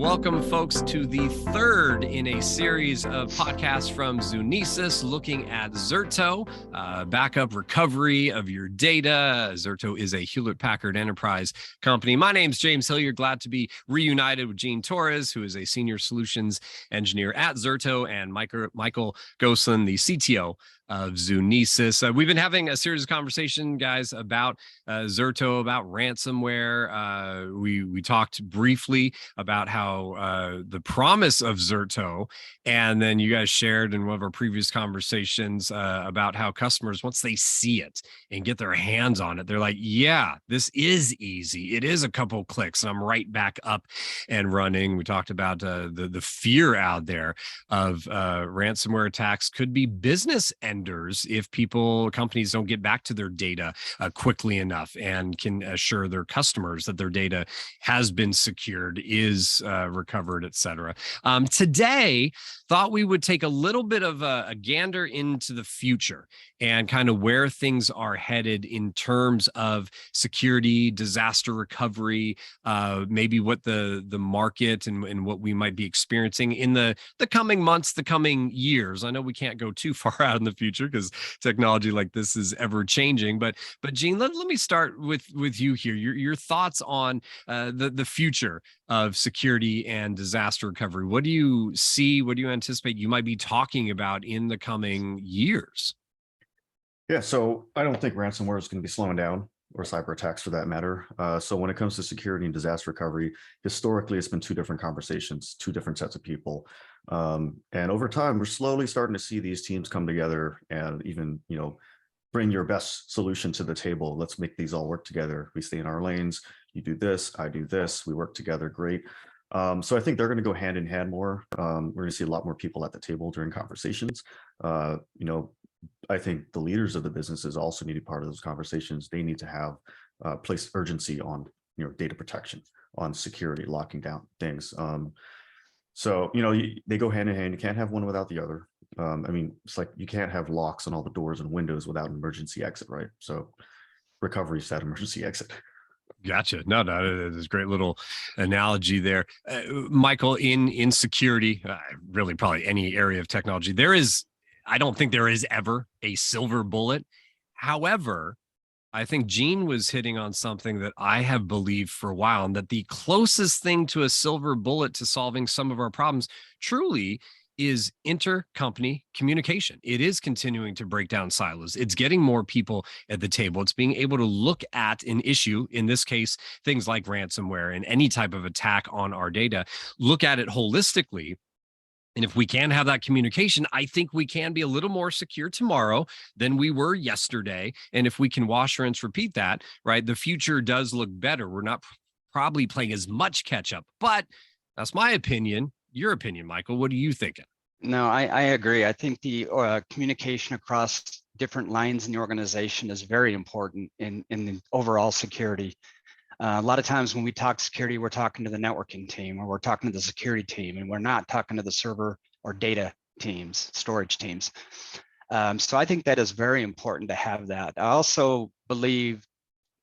Welcome, folks, to the third in a series of podcasts from Zunesis looking at Zerto, backup recovery of your data. Zerto is a Hewlett-Packard Enterprise company. My name's James Hilliard. Glad to be reunited with Gene Torres, who is a senior solutions engineer at Zerto, and Michael Goslin, the CTO of Zunesis. We've been having a series of conversation, guys, about Zerto, about ransomware. We talked briefly about how the promise of Zerto, and then you guys shared in one of our previous conversations about how customers, once they see it and get their hands on it, they're like, yeah, this is easy. It is a couple clicks and I'm right back up and running. We talked about the fear out there of ransomware attacks could be business enders if companies don't get back to their data quickly enough and can assure their customers that their data has been secured, is recovered, et cetera. Today, thought we would take a little bit of a gander into the future and kind of where things are headed in terms of security, disaster recovery, maybe what the market and what we might be experiencing in the coming months, the coming years. I know we can't go too far out in the future because technology like this is ever changing. But Gene, let me start with you here. Your thoughts on the future of security and disaster recovery. What do you see? What do you anticipate you might be talking about in the coming years? Yeah, so I don't think ransomware is going to be slowing down, or cyber attacks for that matter. So when it comes to security and disaster recovery, historically, it's been two different conversations, two different sets of people. And over time, we're slowly starting to see these teams come together and even, bring your best solution to the table. Let's make these all work together. We stay in our lanes. You do this, I do this. We work together. Great. So I think they're going to go hand in hand more. We're going to see a lot more people at the table during conversations. I think the leaders of the businesses also need to be part of those conversations. They need to have place urgency on data protection, on security, locking down things. So they go hand in hand. You can't have one without the other. It's like you can't have locks on all the doors and windows without an emergency exit, right? So recovery is that emergency exit. Gotcha. No, there's a great little analogy there. Michael, in security, really probably any area of technology, I don't think there is ever a silver bullet. However, I think Gene was hitting on something that I have believed for a while, and that the closest thing to a silver bullet to solving some of our problems truly is intercompany communication. It is continuing to break down silos. It's getting more people at the table. It's being able to look at an issue, in this case, things like ransomware and any type of attack on our data, look at it holistically. And if we can have that communication, I think we can be a little more secure tomorrow than we were yesterday. And if we can wash, rinse, repeat that, right, the future does look better. We're not probably playing as much catch up, but that's my opinion. Your opinion, Michael, what are you thinking? No, I agree. I think the communication across different lines in the organization is very important in the overall security. A lot of times when we talk security, we're talking to the networking team, or we're talking to the security team, and we're not talking to the server or data teams, storage teams. So I think that is very important to have that. I also believe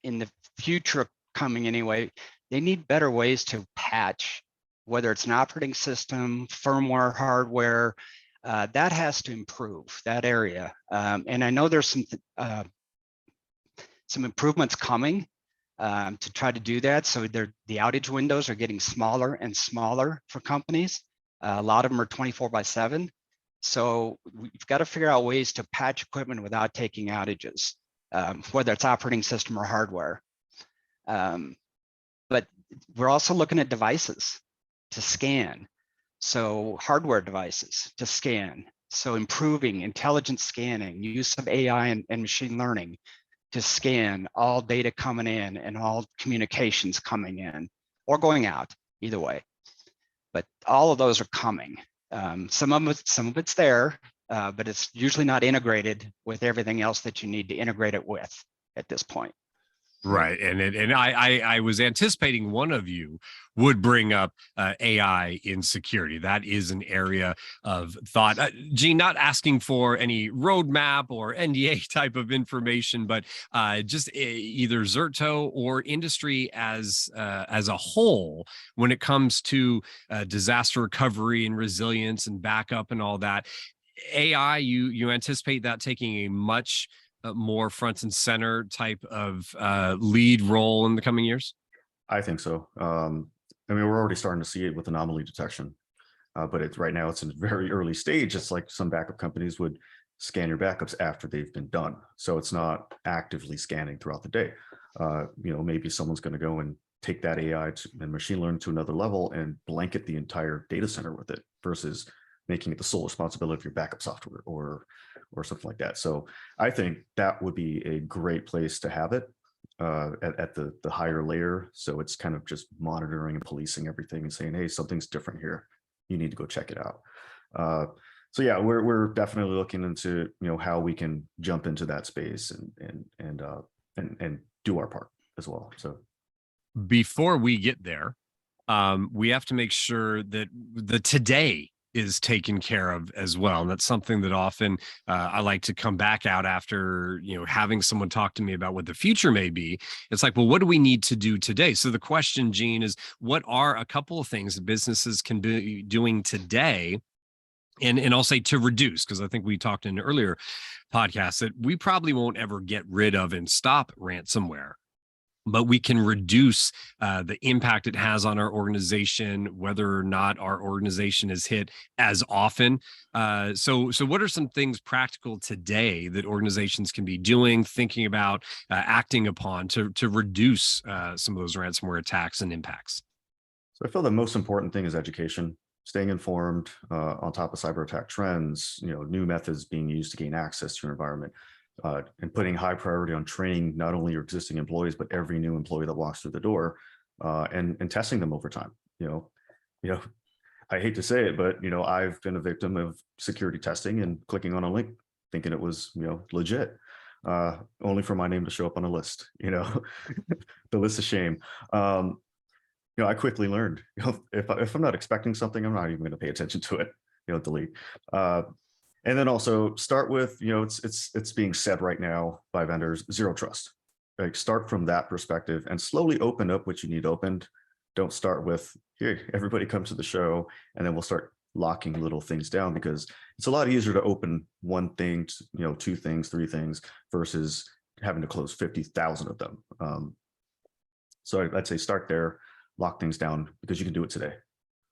in the future coming anyway, they need better ways to patch, whether it's an operating system, firmware, hardware, that has to improve that area. And I know there's some improvements coming to try to do that. So the outage windows are getting smaller and smaller for companies. A lot of them are 24/7. So we've got to figure out ways to patch equipment without taking outages, whether it's operating system or hardware. But we're also looking at devices to scan. So hardware devices to scan. So improving intelligent scanning, use of AI and machine learning to scan all data coming in and all communications coming in or going out, either way. But all of those are coming. Some of it's there, but it's usually not integrated with everything else that you need to integrate it with at this point. Right. And I was anticipating one of you would bring up AI in security. That is an area of thought. Gene, not asking for any roadmap or NDA type of information, but just either Zerto or industry as a whole, when it comes to disaster recovery and resilience and backup and all that. AI, you anticipate that taking a much more front and center type of lead role in the coming years? I think so. I mean, we're already starting to see it with anomaly detection, but it's right now it's in a very early stage. It's like some backup companies would scan your backups after they've been done, so it's not actively scanning throughout the day. Maybe someone's going to go and take that AI and machine learning to another level and blanket the entire data center with it, versus making it the sole responsibility of your backup software or something like that. So I think that would be a great place to have it at the higher layer. So it's kind of just monitoring and policing everything and saying, hey, something's different here. You need to go check it out. So yeah, we're definitely looking into how we can jump into that space and do our part as well. So before we get there, we have to make sure that the today is taken care of as well. And that's something that often I like to come back out after, having someone talk to me about what the future may be. It's like, well, what do we need to do today? So the question, Gene, is what are a couple of things that businesses can be doing today? And I'll say to reduce, because I think we talked in an earlier podcast that we probably won't ever get rid of and stop ransomware, but we can reduce the impact it has on our organization, whether or not our organization is hit as often. So what are some things practical today that organizations can be doing, thinking about, acting upon to reduce some of those ransomware attacks and impacts? So I feel the most important thing is education, staying informed on top of cyber attack trends, new methods being used to gain access to your environment. And putting high priority on training not only your existing employees, but every new employee that walks through the door, and testing them over time. I hate to say it, but I've been a victim of security testing and clicking on a link thinking it was legit, only for my name to show up on a list. The list of shame. I quickly learned, if I'm not expecting something, I'm not even going to pay attention to it. Delete. And then also start with, it's being said right now by vendors, zero trust. Like start from that perspective and slowly open up what you need opened. Don't start with, here, everybody come to the show, and then we'll start locking little things down, because it's a lot easier to open one thing, two things, three things, versus having to close 50,000 of them. So I'd say start there, lock things down, because you can do it today.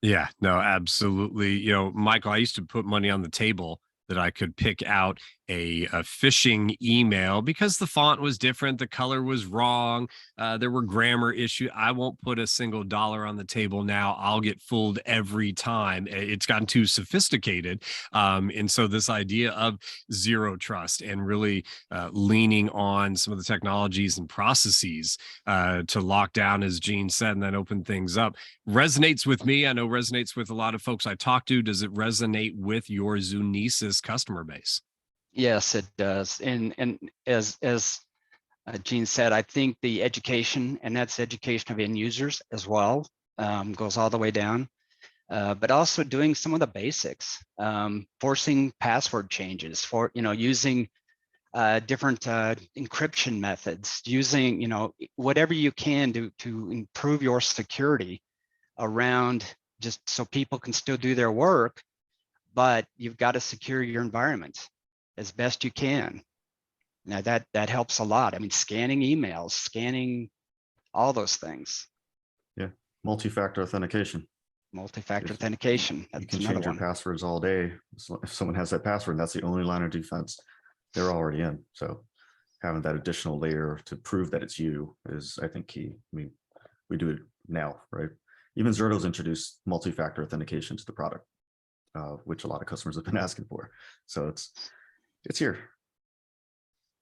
Yeah, no, absolutely. Michael, I used to put money on the table that I could pick out a phishing email because the font was different, the color was wrong, there were grammar issues. I won't put a single dollar on the table now. I'll get fooled every time. It's gotten too sophisticated. And so this idea of zero trust and really leaning on some of the technologies and processes to lock down, as Gene said, and then open things up resonates with me. I know resonates with a lot of folks I talk to. Does it resonate with your Zunesis customer base? Yes, it does. And as Gene said, I think the education, and that's education of end users as well, goes all the way down. But also doing some of the basics, forcing password changes, for using different encryption methods, using whatever you can to improve your security around, just so people can still do their work, but you've got to secure your environment as best you can. Now that helps a lot. I mean, scanning emails, scanning all those things. Yeah, multi-factor authentication. Multi-factor authentication. You can change your passwords all day. So if someone has that password, that's the only line of defense they're already in. So having that additional layer to prove that it's you is, I think, key. I mean, we do it now, right? Even Zerto's introduced multi-factor authentication to the product, which a lot of customers have been asking for. So it's here.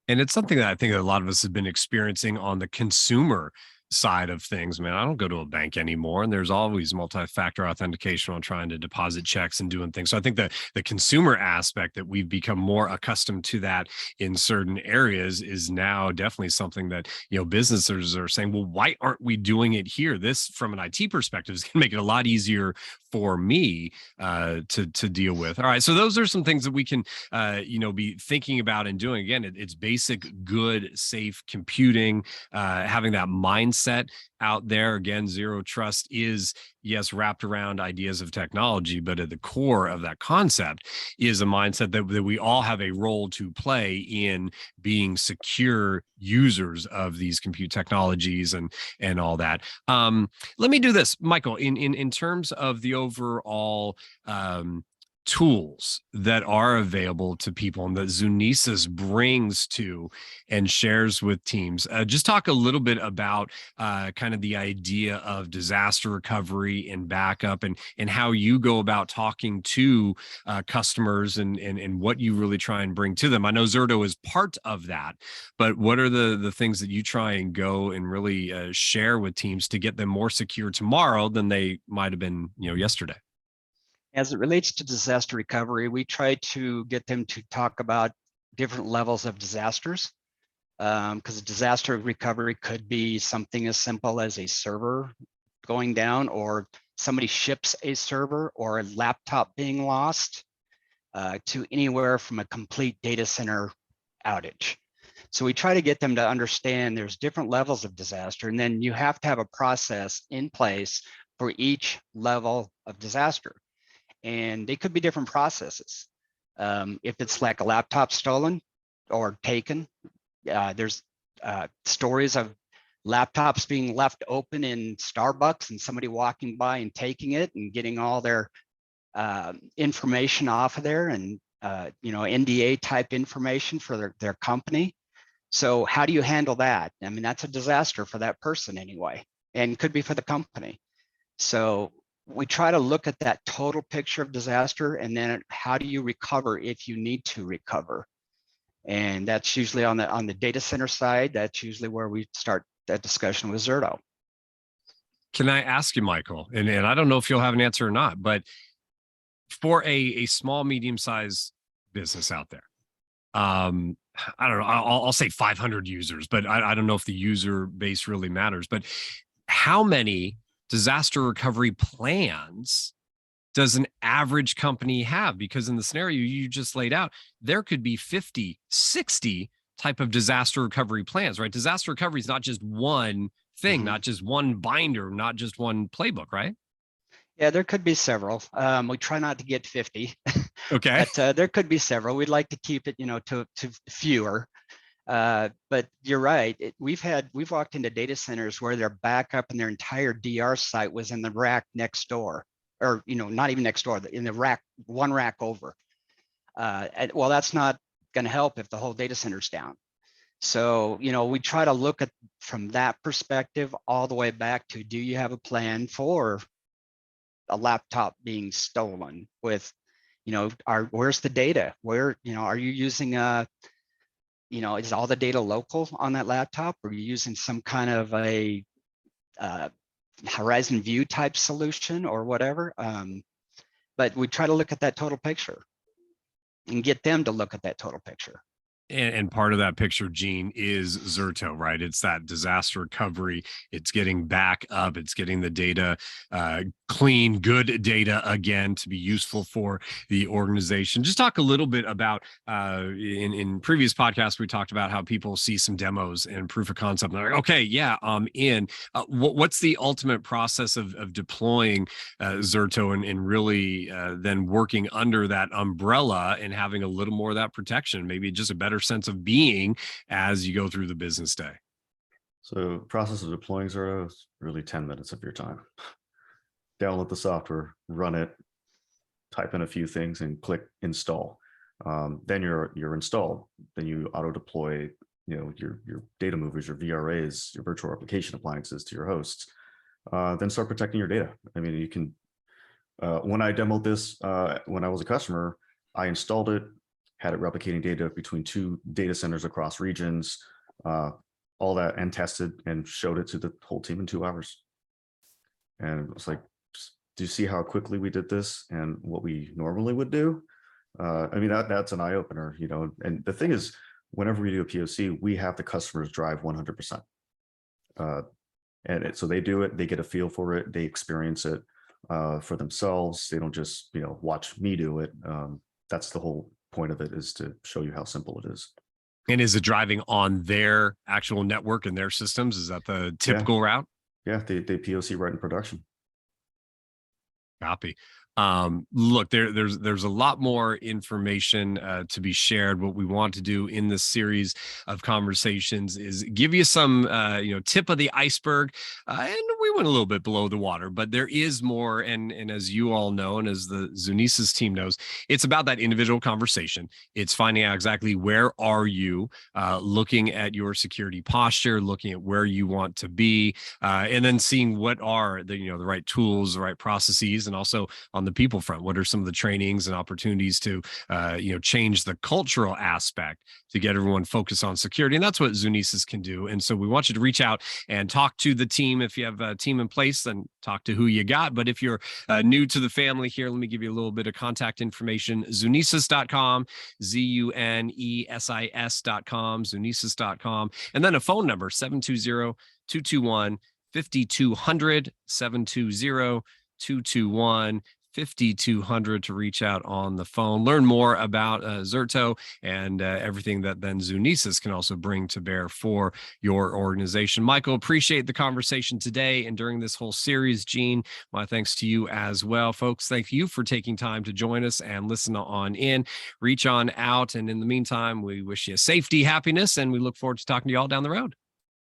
And it's something that I think a lot of us have been experiencing on the consumer side of things, man, I don't go to a bank anymore, and there's always multi-factor authentication on trying to deposit checks and doing things. So I think that the consumer aspect, that we've become more accustomed to that in certain areas, is now definitely something that, businesses are saying, well, why aren't we doing it here? This, from an IT perspective, is going to make it a lot easier for me to deal with. All right, so those are some things that we can be thinking about and doing. Again, it's basic, good, safe computing, having that mindset out there. Again, zero trust is, yes, wrapped around ideas of technology, but at the core of that concept is a mindset that we all have a role to play in being secure users of these compute technologies and all that. Let me do this, Michael, in terms of the overall tools that are available to people and that Zunesis brings to and shares with teams. Just talk a little bit about kind of the idea of disaster recovery and backup, and how you go about talking to customers and what you really try and bring to them. I know Zerto is part of that, but what are the things that you try and go and really share with teams to get them more secure tomorrow than they might have been, yesterday? As it relates to disaster recovery, we try to get them to talk about different levels of disasters, because disaster recovery could be something as simple as a server going down, or somebody ships a server, or a laptop being lost, to anywhere from a complete data center outage. So we try to get them to understand there's different levels of disaster, and then you have to have a process in place for each level of disaster. And they could be different processes. If it's like a laptop stolen or taken, there's stories of laptops being left open in Starbucks and somebody walking by and taking it and getting all their information off of there, and NDA type information for their company. So how do you handle that? I mean, that's a disaster for that person anyway, and could be for the company. So we try to look at that total picture of disaster, and then how do you recover if you need to recover? And that's usually on the data center side. That's usually where we start that discussion with Zerto. Can I ask you, Michael, and I don't know if you'll have an answer or not, but for a small, medium-sized business out there, I don't know, I'll say 500 users, but I don't know if the user base really matters, but how many disaster recovery plans does an average company have? Because in the scenario you just laid out, there could be 50, 60 type of disaster recovery plans, right? Disaster recovery is not just one thing, not just one binder, not just one playbook, right? Yeah, there could be several. We try not to get 50. Okay. But there could be several. We'd like to keep it, to fewer. But you're right. We've walked into data centers where their backup and their entire DR site was in the rack next door, or not even next door, in the rack, one rack over. Well, that's not going to help if the whole data center's down. So we try to look at from that perspective all the way back to, do you have a plan for a laptop being stolen? With where's the data? Where are you using is all the data local on that laptop? Or are you using some kind of a Horizon View type solution or whatever? But we try to look at that total picture and get them to look at that total picture. And part of that picture, Gene, is Zerto, right? It's that disaster recovery. It's getting back up. It's getting the data clean, good data again to be useful for the organization. Just talk a little bit about, in previous podcasts, we talked about how people see some demos and proof of concept. And they're like, okay, yeah, I'm in. What's the ultimate process of deploying Zerto and really then working under that umbrella and having a little more of that protection, maybe just a better sense of being as you go through the business day? So process of deploying Zerto is really 10 minutes of your time. Download the software, run it, type in a few things and click install. Then you're installed. Then you auto deploy your data movers, your VRAs, your virtual replication appliances to your hosts. Then start protecting your data. I mean, you can, when I demoed this, when I was a customer, I installed it, had it replicating data between 2 data centers across regions, all that and tested and showed it to the whole team in 2 hours. And it was like, do you see how quickly we did this and what we normally would do? I mean, that's an eye opener, you know. And the thing is, whenever we do a POC, we have the customers drive 100%. So they do it, they get a feel for it, they experience it for themselves. They don't just, you know, watch me do it. That's the whole point of it, is to show you how simple it is. And is it driving on their actual network and their systems? Is that the typical route? Yeah, they POC right in production. Copy. Look, there's a lot more information to be shared. What we want to do in this series of conversations is give you some tip of the iceberg, and we went a little bit below the water, but there is more. And as you all know, and as the Zunesis team knows, it's about that individual conversation. It's finding out exactly where are you, looking at your security posture, looking at where you want to be, and then seeing what are the right tools, the right processes, and also on the people front, what are some of the trainings and opportunities to change the cultural aspect to get everyone focused on security. And that's what Zunesis can do. And so we want you to reach out and talk to the team. If you have a team in place, then talk to who you got. But if you're new to the family here, let me give you a little bit of contact information. Zunesis.com, Zunesis.com, Zunesis.com, and then a phone number, 720-221-5200, 720-221-5200 to reach out on the phone. Learn more about Zerto and everything that then Zunesis can also bring to bear for your organization. Michael, appreciate the conversation today and during this whole series. Gene, my thanks to you as well. Folks, thank you for taking time to join us and listen on in. Reach on out. And in the meantime, we wish you safety, happiness, and we look forward to talking to you all down the road.